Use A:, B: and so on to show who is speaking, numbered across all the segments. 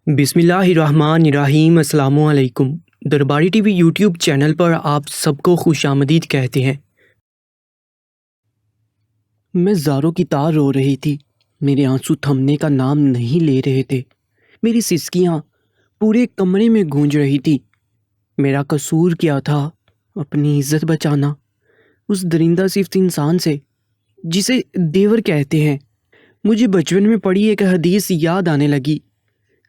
A: بسم اللہ الرحمن الرحیم۔ السلام علیکم۔ درباری ٹی وی یوٹیوب چینل پر آپ سب کو خوش آمدید کہتے ہیں۔ میں زاروں کی طرح رو رہی تھی، میرے آنسو تھمنے کا نام نہیں لے رہے تھے، میری سسکیاں پورے کمرے میں گونج رہی تھی۔ میرا قصور کیا تھا؟ اپنی عزت بچانا اس درندہ صفت انسان سے جسے دیور کہتے ہیں۔ مجھے بچپن میں پڑھی ایک حدیث یاد آنے لگی۔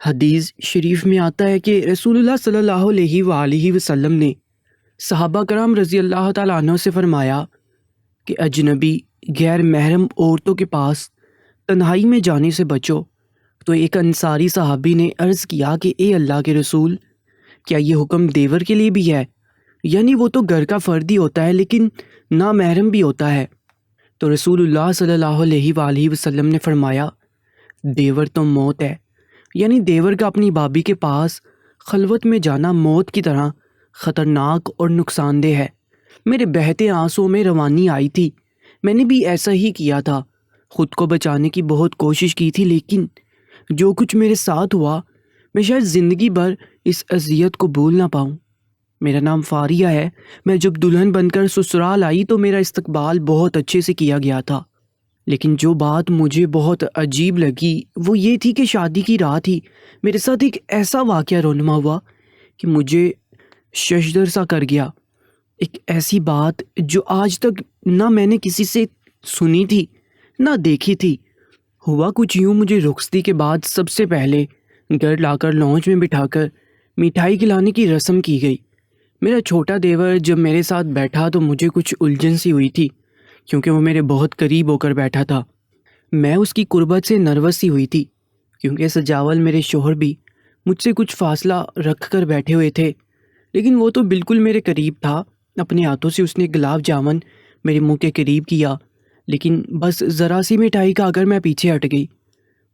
A: حدیث شریف میں آتا ہے کہ رسول اللہ صلی اللہ علیہ وآلہ وسلم نے صحابہ کرام رضی اللہ تعالیٰ عنہ سے فرمایا کہ اجنبی غیر محرم عورتوں کے پاس تنہائی میں جانے سے بچو۔ تو ایک انصاری صحابی نے عرض کیا کہ اے اللہ کے رسول، کیا یہ حکم دیور کے لیے بھی ہے؟ یعنی وہ تو گھر کا فرد ہی ہوتا ہے لیکن نامحرم بھی ہوتا ہے۔ تو رسول اللہ صلی اللہ علیہ وآلہ وسلم نے فرمایا، دیور تو موت ہے، یعنی دیور کا اپنی بھابھی کے پاس خلوت میں جانا موت کی طرح خطرناک اور نقصان دہ ہے۔ میرے بہتے آنسوں میں روانی آئی تھی، میں نے بھی ایسا ہی کیا تھا، خود کو بچانے کی بہت کوشش کی تھی، لیکن جو کچھ میرے ساتھ ہوا میں شاید زندگی بھر اس اذیت کو بھول نہ پاؤں۔ میرا نام فاریہ ہے، میں جب دلہن بن کر سسرال آئی تو میرا استقبال بہت اچھے سے کیا گیا تھا، لیکن جو بات مجھے بہت عجیب لگی وہ یہ تھی کہ شادی کی رات ہی میرے ساتھ ایک ایسا واقعہ رونما ہوا کہ مجھے ششدر سا کر گیا۔ ایک ایسی بات جو آج تک نہ میں نے کسی سے سنی تھی نہ دیکھی تھی۔ ہوا کچھ یوں، مجھے رخصتی کے بعد سب سے پہلے گھر لا کر لانچ میں بٹھا کر مٹھائی کھلانے کی رسم کی گئی۔ میرا چھوٹا دیور جب میرے ساتھ بیٹھا تو مجھے کچھ الجھن سی ہوئی تھی، کیونکہ وہ میرے بہت قریب ہو کر بیٹھا تھا۔ میں اس کی قربت سے نروس سی ہوئی تھی، کیونکہ سجاول میرے شوہر بھی مجھ سے کچھ فاصلہ رکھ کر بیٹھے ہوئے تھے، لیکن وہ تو بالکل میرے قریب تھا۔ اپنے ہاتھوں سے اس نے گلاب جامن میرے منہ کے قریب کیا، لیکن بس ذرا سی مٹھائی کھا کر میں پیچھے ہٹ گئی۔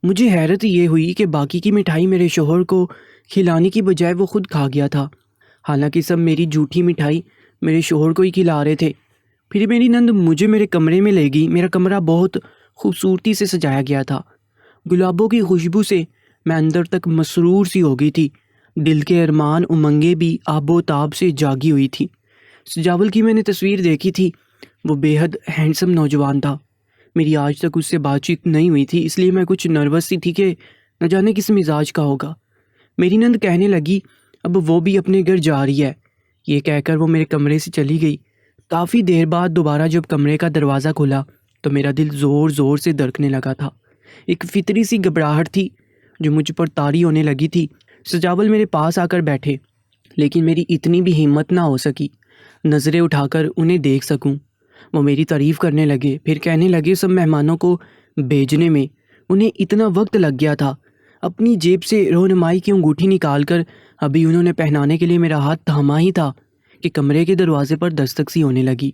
A: مجھے حیرت یہ ہوئی کہ باقی کی مٹھائی میرے شوہر کو کھلانے کی بجائے وہ خود کھا گیا تھا، حالانکہ سب میری جھوٹی مٹھائی میرے شوہر کو ہی کھلا رہے تھے۔ پھر میری نند مجھے میرے کمرے میں لے گئی۔ میرا کمرہ بہت خوبصورتی سے سجایا گیا تھا، گلابوں کی خوشبو سے میں اندر تک مسرور سی ہو گئی تھی، دل کے ارمان امنگیں بھی آب و تاب سے جاگی ہوئی تھی۔ سجاول کی میں نے تصویر دیکھی تھی، وہ بے حد ہینڈسم نوجوان تھا۔ میری آج تک اس سے بات چیت نہیں ہوئی تھی، اس لیے میں کچھ نروس سی تھی کہ نہ جانے کس مزاج کا ہوگا۔ میری نند کہنے لگی اب وہ بھی اپنے گھر جا رہی ہے۔ یہ کہہ کر وہ میرے کمرے سے چلی گئی۔ کافی دیر بعد دوبارہ جب کمرے کا دروازہ کھلا تو میرا دل زور زور سے دھڑکنے لگا تھا۔ ایک فطری سی گھبراہٹ تھی جو مجھ پر طاری ہونے لگی تھی۔ سجاول میرے پاس آ کر بیٹھے، لیکن میری اتنی بھی ہمت نہ ہو سکی نظریں اٹھا کر انہیں دیکھ سکوں۔ وہ میری تعریف کرنے لگے، پھر کہنے لگے سب مہمانوں کو بھیجنے میں انہیں اتنا وقت لگ گیا تھا۔ اپنی جیب سے رہنمائی کی انگوٹھی نکال کر ابھی انہوں نے پہنانے کے لیے میرا ہاتھ تھاما ہی تھا کہ کمرے کے دروازے پر دستک سی ہونے لگی۔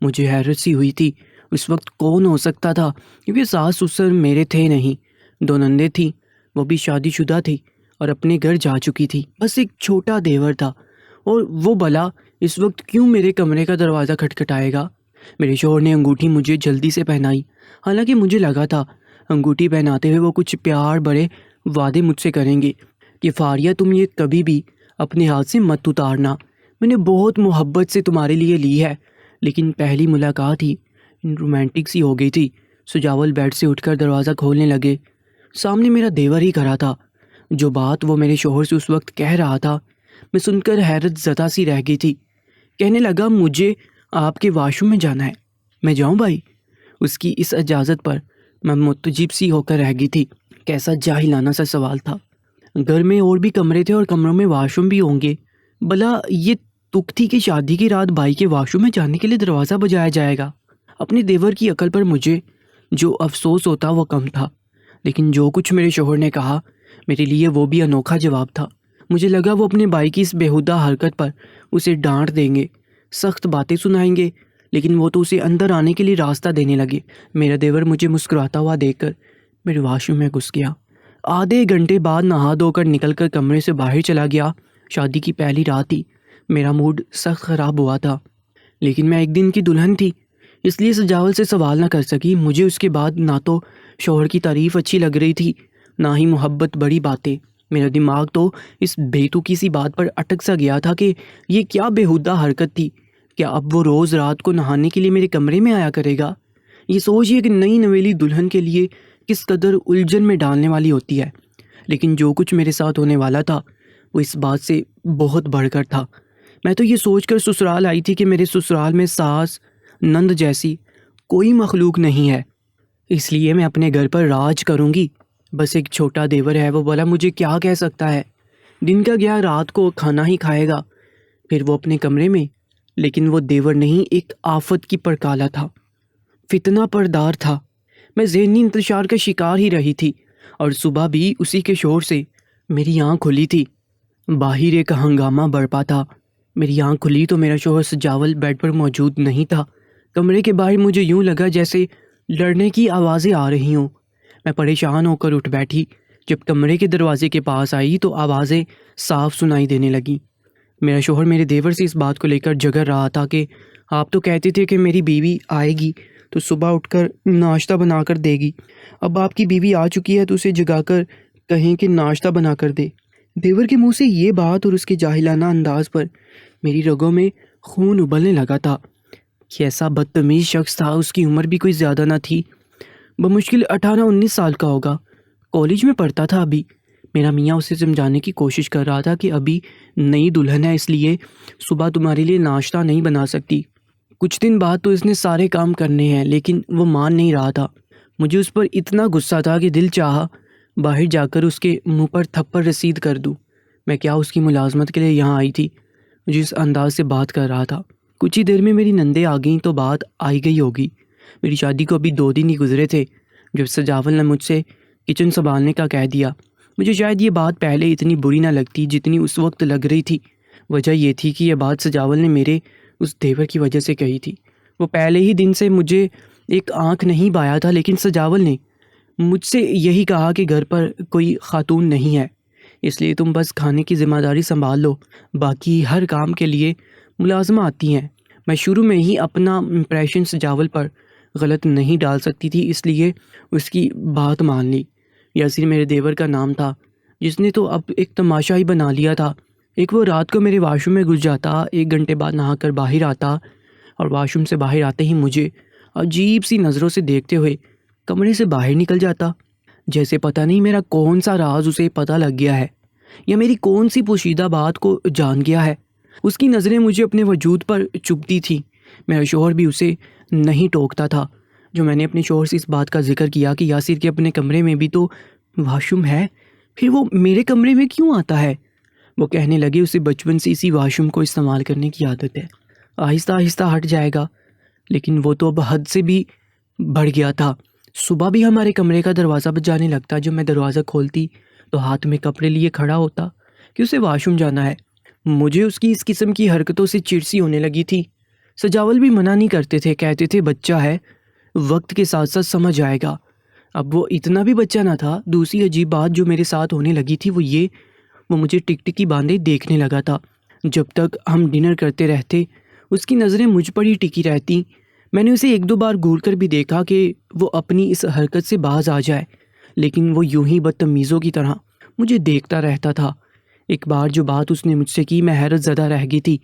A: مجھے حیرت سی ہوئی تھی، اس وقت کون ہو سکتا تھا، کیونکہ ساس سسر میرے تھے نہیں، دو نندیں تھیں، وہ بھی شادی شدہ تھی اور اپنے گھر جا چکی تھی، بس ایک چھوٹا دیور تھا، اور وہ بھلا اس وقت کیوں میرے کمرے کا دروازہ کھٹکھٹائے گا؟ میرے شوہر نے انگوٹھی مجھے جلدی سے پہنائی، حالانکہ مجھے لگا تھا انگوٹھی پہناتے ہوئے وہ کچھ پیار بڑے وعدے مجھ سے کریں گے کہ فاریہ تم یہ کبھی بھی اپنے ہاتھ سے مت اتارنا، میں نے بہت محبت سے تمہارے لیے لی ہے۔ لیکن پہلی ملاقات ہی رومانٹک سی ہو گئی تھی۔ سجاول بیڈ سے اٹھ کر دروازہ کھولنے لگے، سامنے میرا دیور ہی کھڑا تھا۔ جو بات وہ میرے شوہر سے اس وقت کہہ رہا تھا میں سن کر حیرت زدہ سی رہ گئی تھی۔ کہنے لگا مجھے آپ کے واش روم میں جانا ہے، میں جاؤں بھائی؟ اس کی اس اجازت پر میں متعجب سی ہو کر رہ گئی تھی۔ کیسا جاہلانہ سا سوال تھا۔ گھر میں اور بھی کمرے تھے اور کمروں میں واش روم بھی ہوں گے، بھلا یہ تک تھی کہ شادی کی رات بھائی کے واش روم میں جانے کے لیے دروازہ بجایا جائے گا؟ اپنے دیور کی عقل پر مجھے جو افسوس ہوتا وہ کم تھا، لیکن جو کچھ میرے شوہر نے کہا میرے لیے وہ بھی انوکھا جواب تھا۔ مجھے لگا وہ اپنے بھائی کی اس بیہودہ حرکت پر اسے ڈانٹ دیں گے، سخت باتیں سنائیں گے، لیکن وہ تو اسے اندر آنے کے لیے راستہ دینے لگے۔ میرا دیور مجھے مسکراتا ہوا دیکھ کر میرے واش روم میں گھس گیا۔ آدھے گھنٹے بعد نہا دھو کر نکل کر کمرے سے باہر چلا گیا۔ شادی کی پہلی رات ہی میرا موڈ سخت خراب ہوا تھا، لیکن میں ایک دن کی دلہن تھی، اس لیے سجاول سے سوال نہ کر سکی۔ مجھے اس کے بعد نہ تو شوہر کی تعریف اچھی لگ رہی تھی، نہ ہی محبت بڑی باتیں۔ میرا دماغ تو اس بےتکی سی بات پر اٹک سا گیا تھا کہ یہ کیا بےہودہ حرکت تھی. کیا اب وہ روز رات کو نہانے کے لیے میرے کمرے میں آیا کرے گا؟ یہ سوچ کہ نئی نویلی دلہن کے لیے کس قدر الجھن میں ڈالنے والی ہوتی ہے. لیکن جو کچھ میرے ساتھ ہونے والا تھا وہ اس بات سے بہت بڑھ کر تھا. میں تو یہ سوچ کر سسرال آئی تھی کہ میرے سسرال میں ساس نند جیسی کوئی مخلوق نہیں ہے، اس لیے میں اپنے گھر پر راج کروں گی. بس ایک چھوٹا دیور ہے، وہ بولا مجھے کیا کہہ سکتا ہے. دن کا گیا رات کو کھانا ہی کھائے گا، پھر وہ اپنے کمرے میں. لیکن وہ دیور نہیں، ایک آفت کی پرکالا تھا، فتنہ پردار تھا. میں ذہنی انتشار کا شکار ہی رہی تھی، اور صبح بھی اسی کے شور سے میری آنکھ کھلی تھی. باہر ایک ہنگامہ برپا تھا. میری آنکھ کھلی تو میرا شوہر سجاول بیڈ پر موجود نہیں تھا. کمرے کے باہر مجھے یوں لگا جیسے لڑنے کی آوازیں آ رہی ہوں. میں پریشان ہو کر اٹھ بیٹھی. جب کمرے کے دروازے کے پاس آئی تو آوازیں صاف سنائی دینے لگیں. میرا شوہر میرے دیور سے اس بات کو لے کر جھگڑ رہا تھا کہ آپ تو کہتے تھے کہ میری بیوی آئے گی تو صبح اٹھ کر ناشتہ بنا کر دے گی. اب آپ کی بیوی آ چکی ہے تو اسے جگا کر کہیں کہ ناشتہ بنا کر دے. دیور کے منہ سے یہ بات اور اس کے جاہلانہ انداز پر میری رگوں میں خون ابلنے لگا تھا. کیسا بدتمیز شخص تھا. اس کی عمر بھی کوئی زیادہ نہ تھی، بمشکل 18-19 سال کا ہوگا. کالج میں پڑھتا تھا ابھی. میرا میاں اسے سمجھانے کی کوشش کر رہا تھا کہ ابھی نئی دلہن ہے، اس لیے صبح تمہارے لیے ناشتہ نہیں بنا سکتی. کچھ دن بعد تو اس نے سارے کام کرنے ہیں، لیکن وہ مان نہیں رہا تھا. مجھے اس پر اتنا غصہ تھا کہ دل چاہا باہر جا کر اس کے منہ پر تھپڑ رسید کر دوں. میں کیا اس کی ملازمت کے لیے یہاں آئی تھی؟ جس انداز سے بات کر رہا تھا. کچھ ہی دیر میں میری نندیں آ گئیں تو بات آئی گئی ہوگی. میری شادی کو ابھی 2 دن ہی گزرے تھے جب سجاول نے مجھ سے کچن سنبھالنے کا کہہ دیا. مجھے شاید یہ بات پہلے اتنی بری نہ لگتی جتنی اس وقت لگ رہی تھی. وجہ یہ تھی کہ یہ بات سجاول نے میرے اس دیور کی وجہ سے کہی تھی. وہ پہلے ہی دن سے مجھے ایک آنکھ نہیں بایا تھا، لیکن سجاول نے مجھ سے یہی کہا کہ گھر پر کوئی خاتون نہیں ہے، اس لیے تم بس کھانے کی ذمہ داری سنبھال لو، باقی ہر کام کے لیے ملازمہ آتی ہیں. میں شروع میں ہی اپنا امپریشن سجاول پر غلط نہیں ڈال سکتی تھی، اس لیے اس کی بات مان لی. یاسر میرے دیور کا نام تھا، جس نے تو اب ایک تماشا ہی بنا لیا تھا. ایک وہ رات کو میرے واش روم میں گھس جاتا، 1 گھنٹے بعد نہا کر باہر آتا، اور واش روم سے باہر آتے ہی مجھے عجیب سی نظروں سے دیکھتے ہوئے کمرے سے باہر نکل جاتا، جیسے پتہ نہیں میرا کون سا راز اسے پتہ لگ گیا ہے یا میری کون سی پوشیدہ بات کو جان گیا ہے. اس کی نظریں مجھے اپنے وجود پر چبھتی تھی. میرا شوہر بھی اسے نہیں ٹوکتا تھا. جو میں نے اپنے شوہر سے اس بات کا ذکر کیا کہ یاسر کے اپنے کمرے میں بھی تو واش روم ہے، پھر وہ میرے کمرے میں کیوں آتا ہے؟ وہ کہنے لگے اسے بچپن سے اسی واش روم کو استعمال کرنے کی عادت ہے، آہستہ آہستہ ہٹ جائے گا. لیکن وہ تو اب حد سے بھی بڑھ گیا تھا. صبح بھی ہمارے کمرے کا دروازہ بجانے لگتا. جب میں دروازہ کھولتی تو ہاتھ میں کپڑے لیے کھڑا ہوتا کہ اسے واش روم جانا ہے. مجھے اس کی اس قسم کی حرکتوں سے چڑسی ہونے لگی تھی. سجاول بھی منع نہیں کرتے تھے، کہتے تھے بچہ ہے، وقت کے ساتھ ساتھ سمجھ آئے گا. اب وہ اتنا بھی بچہ نہ تھا. دوسری عجیب بات جو میرے ساتھ ہونے لگی تھی وہ مجھے ٹک ٹکی باندھے دیکھنے لگا تھا. جب تک ہم ڈنر کرتے رہتے اس کی نظریں مجھ پر ہی ٹکی رہتی. میں نے اسے 1-2 بار گھور کر بھی دیکھا کہ وہ اپنی اس حرکت سے باز آ جائے، لیکن وہ یوں ہی بدتمیزوں کی طرح مجھے دیکھتا رہتا تھا. ایک بار جو بات اس نے مجھ سے کی میں حیرت زدہ رہ گئی تھی.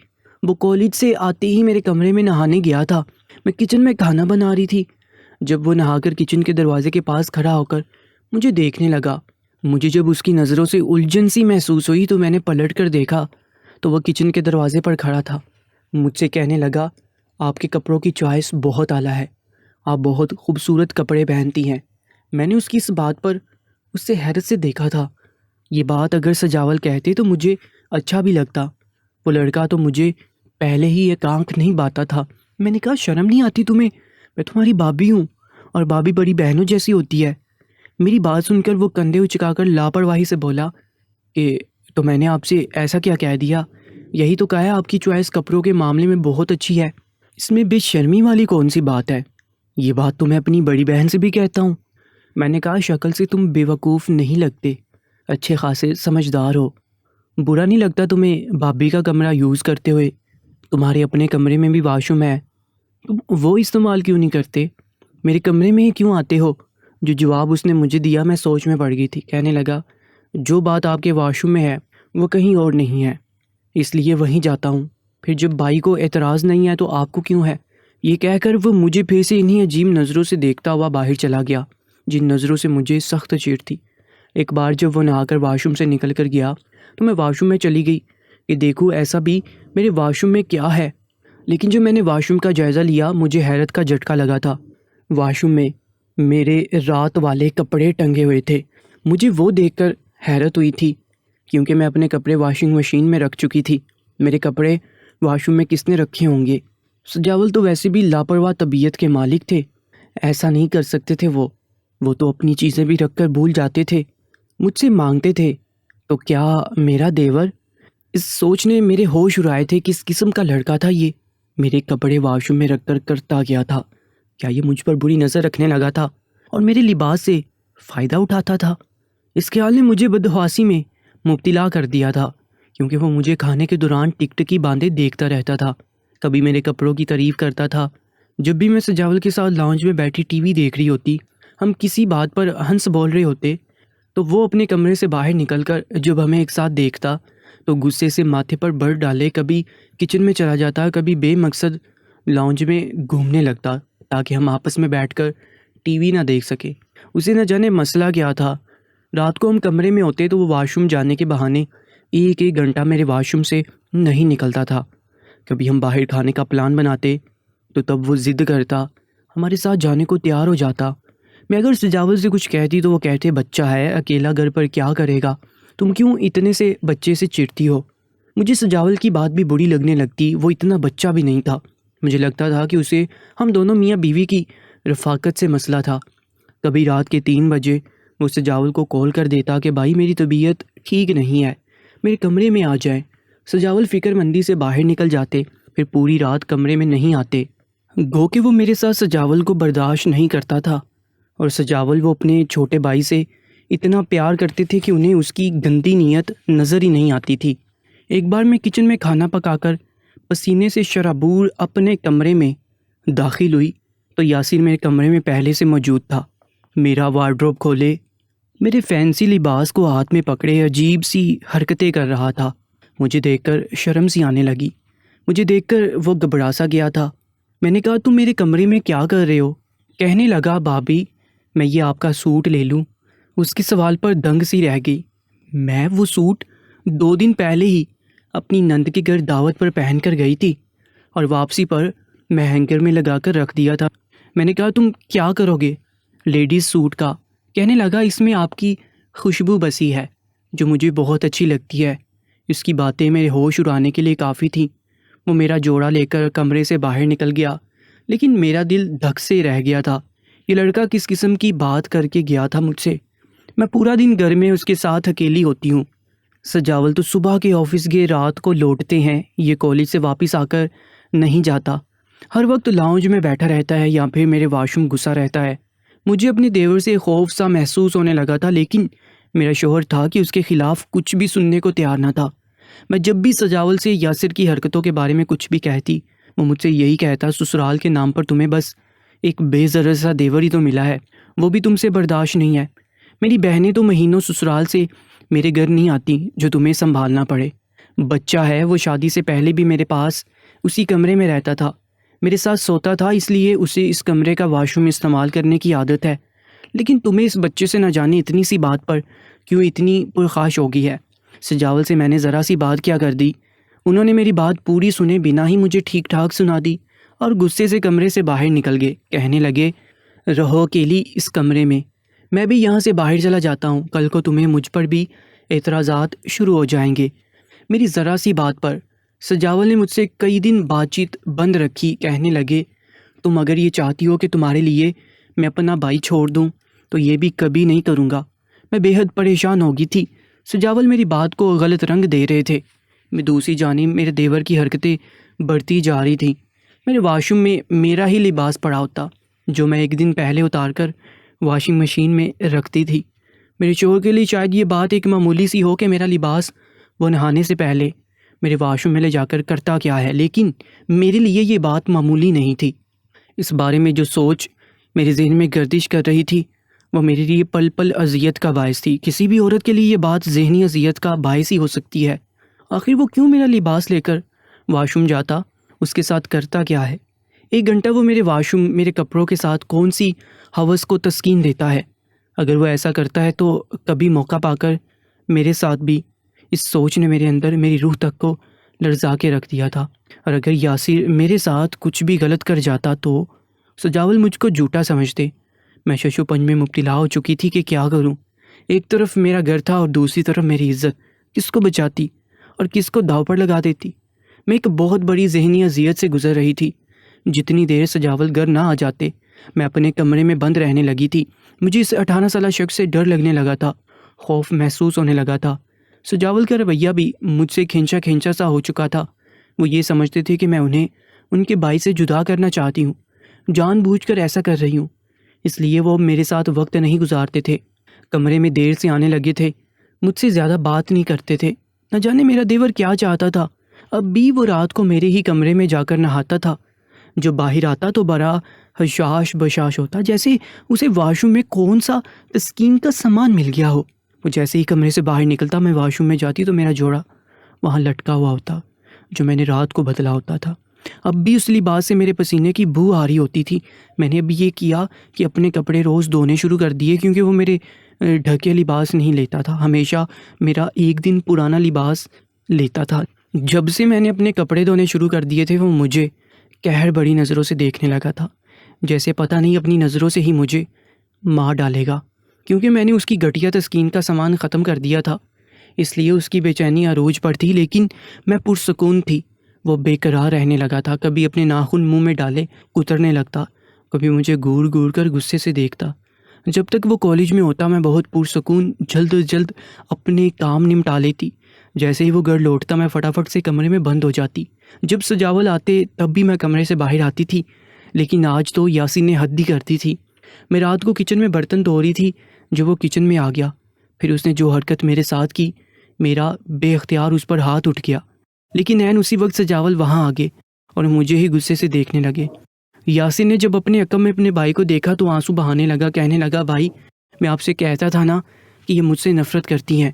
A: وہ کالج سے آتے ہی میرے کمرے میں نہانے گیا تھا. میں کچن میں کھانا بنا رہی تھی جب وہ نہا کر کچن کے دروازے کے پاس کھڑا ہو کر مجھے دیکھنے لگا. مجھے جب اس کی نظروں سے الجھن سی محسوس ہوئی تو میں نے پلٹ کر دیکھا تو وہ کچن کے دروازے پر کھڑا تھا. مجھ سے کہنے لگا آپ کے کپڑوں کی چوائس بہت اعلیٰ ہے، آپ بہت خوبصورت کپڑے پہنتی ہیں. میں نے اس کی اس بات پر اس سے حیرت سے دیکھا تھا. یہ بات اگر سجاول کہتے تو مجھے اچھا بھی لگتا. وہ لڑکا تو مجھے پہلے ہی ایک آنکھ نہیں باتا تھا. میں نے کہا شرم نہیں آتی تمہیں؟ میں تمہاری بھابھی ہوں، اور بھابھی بڑی بہنوں جیسی ہوتی ہے. میری بات سن کر وہ کندھے اچکا کر لاپرواہی سے بولا کہ تو میں نے آپ سے ایسا کیا کہہ دیا؟ یہی تو کہا ہے آپ کی چوائس کپڑوں کے معاملے میں بہت اچھی ہے. اس میں بے شرمی والی کون سی بات ہے؟ یہ بات تو میں اپنی بڑی بہن سے بھی کہتا ہوں. میں نے کہا شکل سے تم بے وقوف نہیں لگتے، اچھے خاصے سمجھدار ہو. برا نہیں لگتا تمہیں بھابھی کا کمرہ یوز کرتے ہوئے؟ تمہارے اپنے کمرے میں بھی واش روم ہے، تم وہ استعمال کیوں نہیں کرتے؟ میرے کمرے میں ہی کیوں آتے ہو؟ جو جواب اس نے مجھے دیا میں سوچ میں پڑ گئی تھی. کہنے لگا جو بات آپ کے واش روم میں ہے وہ کہیں اور نہیں ہے، اس لیے وہیں جاتا ہوں۔ پھر جب بھائی کو اعتراض نہیں ہے تو آپ کو کیوں ہے؟ یہ کہہ کر وہ مجھے پھر سے انہیں عجیب نظروں سے دیکھتا ہوا باہر چلا گیا، جن نظروں سے مجھے سخت چیڑ تھی۔ ایک بار جب وہ نہا کر واش روم سے نکل کر گیا تو میں واش روم میں چلی گئی کہ دیکھوں ایسا بھی میرے واش روم میں کیا ہے، لیکن جب میں نے واش روم کا جائزہ لیا مجھے حیرت کا جھٹکا لگا تھا۔ واش روم میں میرے رات والے کپڑے ٹنگے ہوئے تھے۔ مجھے وہ دیکھ کر حیرت ہوئی تھی کیونکہ میں اپنے کپڑے واشنگ مشین میں رکھ چکی تھی۔ میرے کپڑے واش روم میں کس نے رکھے ہوں گے؟ سجاول تو ویسے بھی لاپرواہ طبیعت کے مالک تھے، ایسا نہیں کر سکتے تھے۔ وہ تو اپنی چیزیں بھی رکھ کر بھول جاتے تھے، مجھ سے مانگتے تھے۔ تو کیا میرا دیور؟ اس سوچ نے میرے ہوش اڑائے تھے۔ کس قسم کا لڑکا تھا یہ؟ میرے کپڑے واش روم میں رکھ کر کرتا گیا تھا۔ کیا یہ مجھ پر بری نظر رکھنے لگا تھا اور میرے لباس سے فائدہ اٹھاتا تھا؟ اس خیال نے مجھے بدحواسی میں مبتلا کر دیا تھا کیونکہ وہ مجھے کھانے کے دوران ٹکٹکی باندھے دیکھتا رہتا تھا، کبھی میرے کپڑوں کی تعریف کرتا تھا۔ جب بھی میں سجاول کے ساتھ لاؤنج میں بیٹھی ٹی وی دیکھ رہی ہوتی، ہم کسی بات پر ہنس بول رہے ہوتے، تو وہ اپنے کمرے سے باہر نکل کر جب ہمیں ایک ساتھ دیکھتا تو غصے سے ماتھے پر بر ڈالے کبھی کچن میں چلا جاتا، کبھی بے مقصد لاؤنج میں گھومنے لگتا تاکہ ہم آپس میں بیٹھ کر ٹی وی نہ دیکھ سکے۔ اسے نہ جانے مسئلہ کیا تھا۔ رات کو ہم کمرے میں ہوتے تو وہ واش روم جانے کے بہانے ایک گھنٹہ میرے واش روم سے نہیں نکلتا تھا۔ کبھی ہم باہر کھانے کا پلان بناتے تو تب وہ ضد کرتا، ہمارے ساتھ جانے کو تیار ہو جاتا۔ میں اگر سجاول سے کچھ کہتی تو وہ کہتے بچہ ہے، اکیلا گھر پر کیا کرے گا، تم کیوں اتنے سے بچے سے چڑتی ہو؟ مجھے سجاول کی بات بھی بری لگنے لگتی، وہ اتنا بچہ بھی نہیں تھا۔ مجھے لگتا تھا کہ اسے ہم دونوں میاں بیوی کی رفاقت سے مسئلہ تھا۔ کبھی رات کے 3 بجے وہ سجاول کو کال کر دیتا کہ بھائی میری طبیعت ٹھیک نہیں ہے، میرے کمرے میں آ جائیں۔ سجاول فکر مندی سے باہر نکل جاتے، پھر پوری رات کمرے میں نہیں آتے۔ گو کہ وہ میرے ساتھ سجاول کو برداشت نہیں کرتا تھا، اور سجاول وہ اپنے چھوٹے بھائی سے اتنا پیار کرتے تھے کہ انہیں اس کی گندی نیت نظر ہی نہیں آتی تھی۔ ایک بار میں کچن میں کھانا پکا کر پسینے سے شرابور اپنے کمرے میں داخل ہوئی تو یاسر میرے کمرے میں پہلے سے موجود تھا۔ میرا وارڈروب کھولے، میرے فینسی لباس کو ہاتھ میں پکڑے عجیب سی حرکتیں کر رہا تھا۔ مجھے دیکھ کر شرم سی آنے لگی، مجھے دیکھ کر وہ گھبرا سا گیا تھا۔ میں نے کہا تم میرے کمرے میں کیا کر رہے ہو؟ کہنے لگا بھابھی میں یہ آپ کا سوٹ لے لوں؟ اس کے سوال پر دنگ سی رہ گئی۔ میں وہ سوٹ 2 دن پہلے ہی اپنی نند کے گھر دعوت پر پہن کر گئی تھی اور واپسی پر میں ہینگر میں لگا کر رکھ دیا تھا۔ میں نے کہا تم کیا کرو گے؟ لیڈیز سوٹ کا۔ کہنے لگا اس میں آپ کی خوشبو بسی ہے جو مجھے بہت اچھی لگتی ہے۔ اس کی باتیں میرے ہوش اڑانے کے لیے کافی تھیں۔ وہ میرا جوڑا لے کر کمرے سے باہر نکل گیا، لیکن میرا دل دھک سے رہ گیا تھا۔ یہ لڑکا کس قسم کی بات کر کے گیا تھا مجھ سے؟ میں پورا دن گھر میں اس کے ساتھ اکیلی ہوتی ہوں۔ سجاول تو صبح کے آفس گئے رات کو لوٹتے ہیں، یہ کالج سے واپس آ کر نہیں جاتا، ہر وقت لاؤنج میں بیٹھا رہتا ہے یا پھر میرے واش روم گھسا رہتا ہے۔ مجھے اپنے دیور سے خوف سا محسوس ہونے لگا تھا، لیکن میرا شوہر تھا کہ اس کے خلاف کچھ بھی سننے کو تیار نہ تھا۔ میں جب بھی سجاول سے یاسر کی حرکتوں کے بارے میں کچھ بھی کہتی، وہ مجھ سے یہی کہتا سسرال کے نام پر تمہیں بس ایک بے ضرر سا دیور ہی تو ملا ہے، وہ بھی تم سے برداشت نہیں ہے۔ میری بہنیں تو مہینوں سسرال سے میرے گھر نہیں آتی جو تمہیں سنبھالنا پڑے۔ بچہ ہے، وہ شادی سے پہلے بھی میرے پاس اسی کمرے میں رہتا تھا، میرے ساتھ سوتا تھا، اس لیے اسے اس کمرے کا واش روم استعمال کرنے کی عادت ہے۔ لیکن تمہیں اس بچے سے نہ جانے اتنی سی بات پر کیوں اتنی پرخاش ہو گئی ہے؟ سجاول سے میں نے ذرا سی بات کیا کر دی، انہوں نے میری بات پوری سنے بنا ہی مجھے ٹھیک ٹھاک سنا دی اور غصے سے کمرے سے باہر نکل گئے۔ کہنے لگے رہو اکیلی اس کمرے میں بھی یہاں سے باہر چلا جاتا ہوں، کل کو تمہیں مجھ پر بھی اعتراضات شروع ہو جائیں گے میری ذرا سی بات پر۔ سجاول نے مجھ سے کئی دن بات چیت بند رکھی۔ کہنے لگے تم اگر یہ چاہتی ہو کہ تمہارے لیے میں اپنا بھائی چھوڑ دوں تو یہ بھی کبھی نہیں کروں گا۔ میں بے حد پریشان ہو گئی تھی۔ سجاول میری بات کو غلط رنگ دے رہے تھے، میں دوسری جانب میرے دیور کی حرکتیں بڑھتی جا رہی تھیں۔ میرے واش روم میں میرا ہی لباس پڑا ہوتا جو میں ایک دن پہلے اتار کر واشنگ مشین میں رکھتی تھی۔ میرے شوہر کے لیے شاید یہ بات ایک معمولی سی ہو کہ میرا لباس وہ نہانے سے پہلے میرے واش روم میں لے جا کر کرتا کیا ہے، لیکن میرے لیے یہ بات معمولی نہیں تھی۔ اس بارے میں جو سوچ میرے ذہن میں گردش کر رہی تھی وہ میرے لیے پل پل اذیت کا باعث تھی۔ کسی بھی عورت کے لیے یہ بات ذہنی اذیت کا باعث ہی ہو سکتی ہے۔ آخر وہ کیوں میرا لباس لے کر واش روم جاتا؟ اس کے ساتھ کرتا کیا ہے؟ 1 گھنٹہ وہ میرے واش روم میرے کپڑوں کے ساتھ کون سی ہوس کو تسکین دیتا ہے؟ اگر وہ ایسا کرتا ہے تو کبھی موقع پا کر میرے ساتھ بھی؟ اس سوچ نے میرے اندر میری روح تک کو لرزا کے رکھ دیا تھا۔ اور اگر یاسر میرے ساتھ کچھ بھی غلط کر جاتا تو سجاول مجھ کو جھوٹا سمجھتے۔ میں شش و پنج میں مبتلا ہو چکی تھی کہ کیا کروں۔ ایک طرف میرا گھر تھا اور دوسری طرف میری عزت۔ کس کو بچاتی اور کس کو داؤ پر لگا دیتی؟ میں ایک بہت بڑی ذہنی اذیت سے گزر رہی تھی۔ جتنی دیر سجاول گھر نہ آ جاتے میں اپنے کمرے میں بند رہنے لگی تھی۔ مجھے اس 18 سالہ شخص سے ڈر لگنے لگا تھا، خوف محسوس ہونے لگا تھا۔ سجاول کا رویہ بھی مجھ سے کھینچا کھینچا سا ہو چکا تھا۔ وہ یہ سمجھتے تھے کہ میں انہیں ان کے بھائی سے جدا کرنا چاہتی ہوں، جان بوجھ کر ایسا کر رہی ہوں۔ اس لیے وہ میرے ساتھ وقت نہیں گزارتے تھے، کمرے میں دیر سے آنے لگے تھے، مجھ سے زیادہ بات نہیں کرتے تھے۔ نہ جانے میرا دیور کیا چاہتا تھا۔ اب بھی وہ رات کو میرے ہی کمرے میں جا کر نہاتا تھا۔ جو باہر آتا تو بڑا حشاش بشاش ہوتا، جیسے اسے واش روم میں کون سا تسکین کا سامان مل گیا ہو۔ وہ جیسے ہی کمرے سے باہر نکلتا میں واش روم میں جاتی تو میرا جوڑا وہاں لٹکا ہوا ہوتا جو میں نے رات کو بدلا ہوتا تھا۔ اب بھی اس لباس سے میرے پسینے کی بو آ رہی ہوتی تھی۔ میں نے اب یہ کیا کہ اپنے کپڑے روز دھونے شروع کر دیے، کیونکہ وہ میرے ڈھکے لباس نہیں لیتا تھا، ہمیشہ میرا ایک دن پرانا لباس لیتا تھا۔ جب سے میں نے اپنے کپڑے دھونے شروع کر دیے تھے وہ مجھے قہر بڑی نظروں سے دیکھنے لگا تھا، جیسے پتہ نہیں اپنی نظروں سے ہی مجھے مار ڈالے گا، کیونکہ میں نے اس کی گھٹیا تسکین کا سامان ختم کر دیا تھا۔ اس لیے اس کی بے چینی عروج پر تھی، لیکن میں پرسکون تھی۔ وہ بے قرار رہنے لگا تھا، کبھی اپنے ناخن منہ میں ڈالے کترنے لگتا، کبھی مجھے گور گور کر غصے سے دیکھتا۔ جب تک وہ کالج میں ہوتا میں بہت پرسکون جلد از جلد اپنے کام نمٹا لیتی۔ جیسے ہی وہ گھر لوٹتا میں فٹافٹ سے کمرے میں بند ہو جاتی۔ جب سجاول آتے تب بھی میں کمرے سے باہر آتی تھی، لیکن آج تو یاسین نے حد ہی کرتی تھی۔ میں رات کو کچن میں برتن دھو رہی تھی جب وہ کچن میں آ گیا۔ پھر اس نے جو حرکت میرے ساتھ کی، میرا بے اختیار اس پر ہاتھ اٹھ گیا، لیکن عین اسی وقت سجاول وہاں آ گئے اور مجھے ہی غصے سے دیکھنے لگے۔ یاسین نے جب اپنے عقب میں اپنے بھائی کو دیکھا تو آنسو بہانے لگا، کہنے لگا، بھائی میں آپ سے کہتا تھا نا کہ یہ مجھ سے نفرت کرتی ہیں،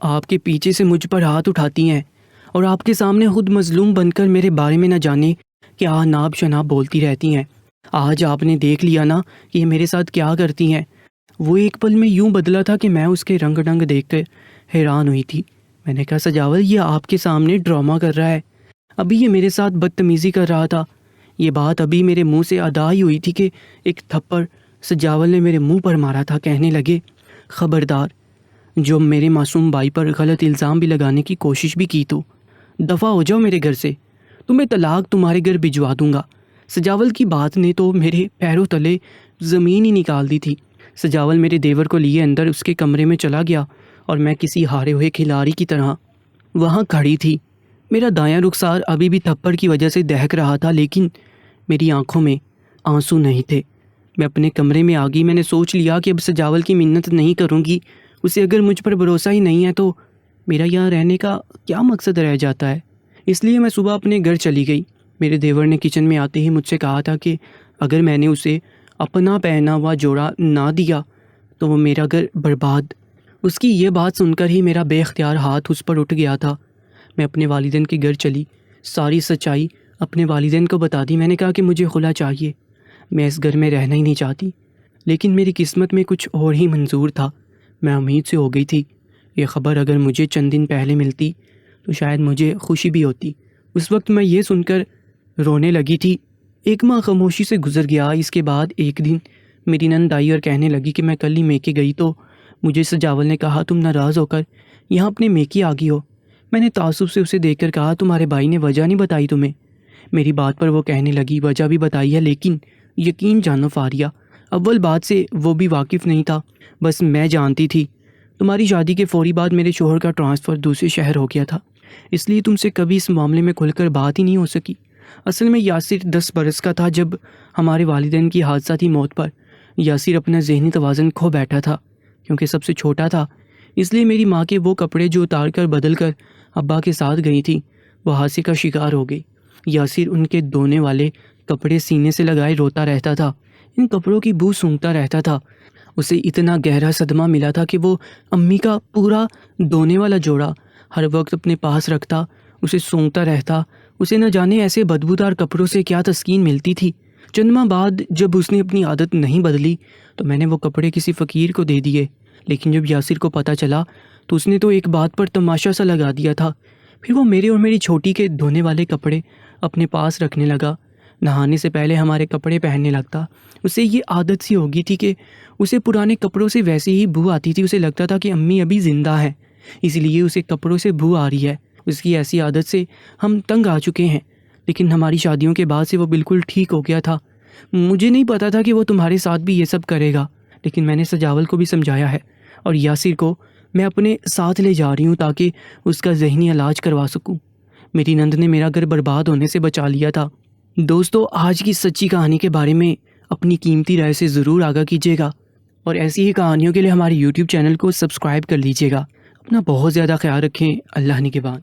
A: آپ کے پیچھے سے مجھ پر ہاتھ اٹھاتی ہیں اور آپ کے سامنے خود مظلوم بن کر میرے بارے میں نہ جانے کیا ناب شناب بولتی رہتی ہیں۔ آج آپ نے دیکھ لیا نا کہ یہ میرے ساتھ کیا کرتی ہیں۔ وہ ایک پل میں یوں بدلا تھا کہ میں اس کے رنگ ڈنگ دیکھ کر حیران ہوئی تھی۔ میں نے کہا، سجاول یہ آپ کے سامنے ڈرامہ کر رہا ہے، ابھی یہ میرے ساتھ بدتمیزی کر رہا تھا۔ یہ بات ابھی میرے منہ سے ادا ہی ہوئی تھی کہ ایک تھپڑ سجاول نے میرے منہ پر مارا تھا۔ کہنے لگے، خبردار، جو میرے معصوم بھائی پر غلط الزام بھی لگانے کی کوشش بھی کی تو دفع ہو جاؤ میرے گھر سے، تمہیں طلاق تمہارے گھر بھجوا دوں گا۔ سجاول کی بات نے تو میرے پیروں تلے زمین ہی نکال دی تھی۔ سجاول میرے دیور کو لیے اندر اس کے کمرے میں چلا گیا اور میں کسی ہارے ہوئے کھلاڑی کی طرح وہاں کھڑی تھی۔ میرا دایاں رخسار ابھی بھی تھپڑ کی وجہ سے دہک رہا تھا، لیکن میری آنکھوں میں آنسو نہیں تھے۔ میں اپنے کمرے میں آ گئی۔ میں نے سوچ لیا کہ اب سجاول کی منت نہیں کروں گی، اسے اگر مجھ پر بھروسہ ہی نہیں ہے تو میرا یہاں رہنے کا کیا مقصد رہ جاتا ہے۔ اس لیے میں صبح اپنے گھر چلی گئی۔ میرے دیور نے کچن میں آتے ہی مجھ سے کہا تھا کہ اگر میں نے اسے اپنا پہنا ہوا جوڑا نہ دیا تو وہ میرا گھر برباد۔ اس کی یہ بات سن کر ہی میرا بے اختیار ہاتھ اس پر اٹھ گیا تھا۔ میں اپنے والدین کے گھر چلی، ساری سچائی اپنے والدین کو بتا دی۔ میں نے کہا کہ مجھے خلا چاہیے، میں اس گھر میں رہنا ہی نہیں چاہتی، لیکن میری قسمت میں کچھ اور ہی منظور تھا۔ میں امید سے ہو گئی تھی، یہ خبر اگر مجھے چند دن پہلے ملتی تو شاید مجھے خوشی بھی ہوتی۔ اس وقت میں یہ سن کر رونے لگی تھی۔ 1 ماہ خاموشی سے گزر گیا۔ اس کے بعد ایک دن میری نند آئی اور کہنے لگی کہ میں کل ہی میکے گئی تو مجھے سجاول نے کہا تم ناراض ہو کر یہاں اپنے میکے آ گئی ہو۔ میں نے تعصب سے اسے دیکھ کر کہا تمہارے بھائی نے وجہ نہیں بتائی تمہیں؟ میری بات پر وہ کہنے لگی وجہ بھی بتائی ہے، لیکن یقین جانو فاریہ، اول بات سے وہ بھی واقف نہیں تھا، بس میں جانتی تھی۔ تمہاری شادی کے فوری بعد میرے شوہر کا ٹرانسفر دوسرے شہر ہو گیا تھا، اس لیے تم سے کبھی اس معاملے میں کھل کر بات ہی نہیں ہو سکی۔ اصل میں یاسر 10 برس کا تھا جب ہمارے والدین کی حادثاتی موت پر یاسر اپنا ذہنی توازن کھو بیٹھا تھا۔ کیونکہ سب سے چھوٹا تھا، اس لیے میری ماں کے وہ کپڑے جو اتار کر بدل کر ابا کے ساتھ گئی تھی وہ حادثے کا شکار ہو گئی۔ یاسر ان کے دھونے والے کپڑے سینے سے لگائے روتا رہتا تھا، ان کپڑوں کی بو سونگھتا رہتا تھا اسے اتنا گہرا صدمہ ملا تھا کہ وہ امی کا پورا دھونے والا جوڑا ہر وقت اپنے پاس رکھتا، اسے سونگتا رہتا۔ اسے نہ جانے ایسے بدبودار کپڑوں سے کیا تسکین ملتی تھی۔ چند ماہ بعد جب اس نے اپنی عادت نہیں بدلی تو میں نے وہ کپڑے کسی فقیر کو دے دیے، لیکن جب یاسر کو پتہ چلا تو اس نے تو ایک بات پر تماشا سا لگا دیا تھا۔ پھر وہ میرے اور میری چھوٹی کے دھونے والے کپڑے اپنے پاس رکھنے لگا، نہانے سے پہلے ہمارے کپڑے پہننے لگتا۔ اسے یہ عادت سی ہو گئی تھی کہ اسے پرانے کپڑوں سے ویسے ہی بو آتی تھی۔ اسے لگتا تھا کہ امی ابھی زندہ ہے، اس لیے اسے کپڑوں سے بو آ رہی ہے۔ اس کی ایسی عادت سے ہم تنگ آ چکے ہیں، لیکن ہماری شادیوں کے بعد سے وہ بالکل ٹھیک ہو گیا تھا۔ مجھے نہیں پتا تھا کہ وہ تمہارے ساتھ بھی یہ سب کرے گا، لیکن میں نے سجاول کو بھی سمجھایا ہے اور یاسر کو میں اپنے ساتھ لے جا رہی ہوں تاکہ اس کا ذہنی علاج کروا سکوں۔ میری نند نے میرا گھر برباد ہونے سے بچا لیا تھا۔ دوستو، آج کی سچی کہانی کے بارے میں اپنی قیمتی رائے سے ضرور آگاہ کیجیے گا، اور ایسی ہی کہانیوں کے لیے ہمارے YouTube چینل کو سبسکرائب کر لیجیے گا۔ اپنا بہت زیادہ خیال رکھیں۔ اللہ نگہبان۔